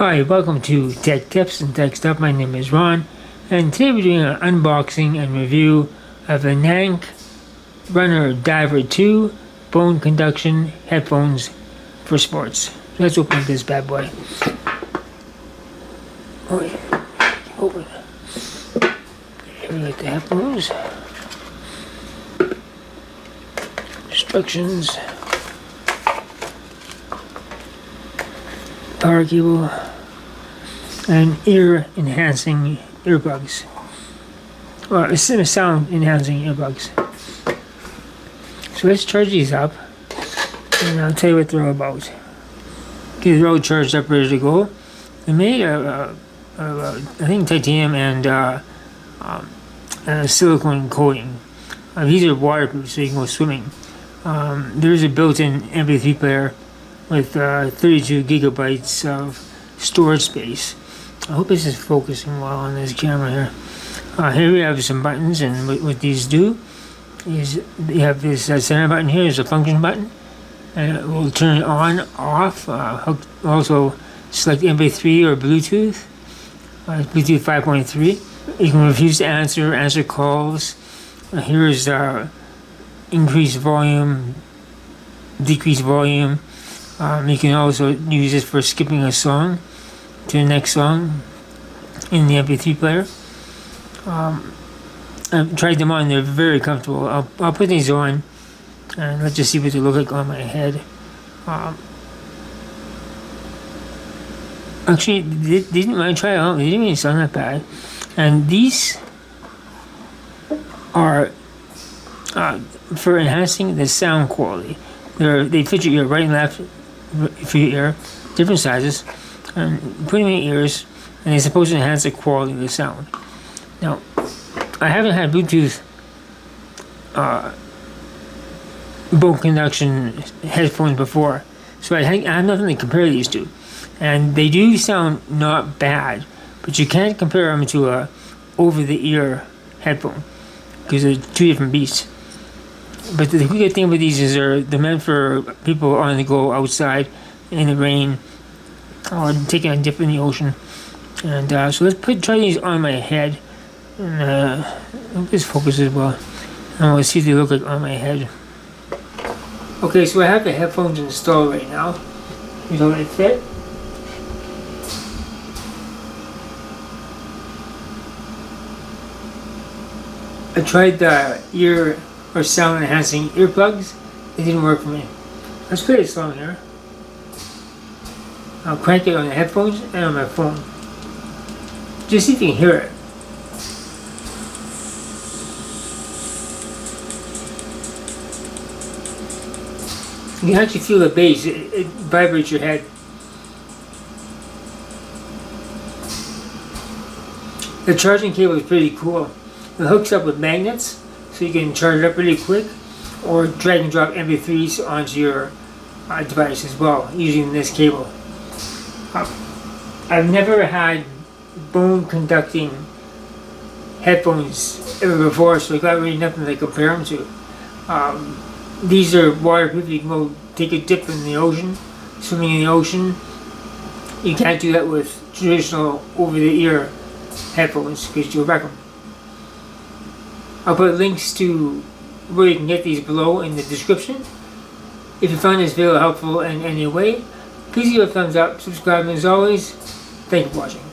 Hi, welcome to Tech Tips and Tech Stuff. My name is Ron, and today we're doing an unboxing and review of the NANK Runner Diver 2 Bone Conduction headphones for sports. Let's open up this bad boy. Oh yeah, open. Here we got the headphones. Instructions. Power cable. And ear enhancing earbuds. Well, it's in a sound enhancing earbuds. So let's charge these up, and I'll tell you what they're all about. Okay, they're all charged up, ready to go. They're made of, I think, titanium and silicone coating. These are waterproof, so you can go swimming. There's a built-in MP3 player with 32 gigabytes of storage space. I hope this is focusing well on this camera here. Here we have some buttons, and what these do is you have this center button here is a function button, and it will turn it on, off. Also select MP3 or Bluetooth, Bluetooth 5.3. You can refuse to answer calls. Here is increase volume, decrease volume. You can also use this for skipping a song to the next song in the MP3 player. I've tried them on, they're very comfortable. I'll put these on and let's just see what they look like on my head. Actually, when I tried it out, they didn't even sound that bad. And these are for enhancing the sound quality. They fit your ear right and left for your ear, different sizes, and put them in your ears, and they're supposed to enhance the quality of the sound. Now, I haven't had Bluetooth bone conduction headphones before, so I have nothing to compare these to. And they do sound not bad, but you can't compare them to a over-the-ear headphone, because they're two different beasts. But the good thing about these is they're meant for people on the go outside in the rain or taking a dip in the ocean. And so let's try these on my head. And hope this focuses well. And we'll see if they look like on my head. Okay, so I have the headphones installed right now. Here's how they fit. I tried the ear or sound enhancing earplugs. They didn't work for me. Let's play a song here. I'll crank it on the headphones and on my phone. Just see if you can hear it. You can actually feel the bass. It vibrates your head. The charging cable is pretty cool. It hooks up with magnets, so you can charge it up really quick, or drag and drop MP3s onto your device as well, using this cable. I've never had bone conducting headphones ever before, so I got really nothing to compare them to. These are waterproof. You can go take a dip in the ocean, swimming in the ocean. You can't do that with traditional over-the-ear headphones because you'll wreck them. I'll put links to where you can get these below in the description. If you found this video helpful in any way, please give it a thumbs up, subscribe, and as always, thank you for watching.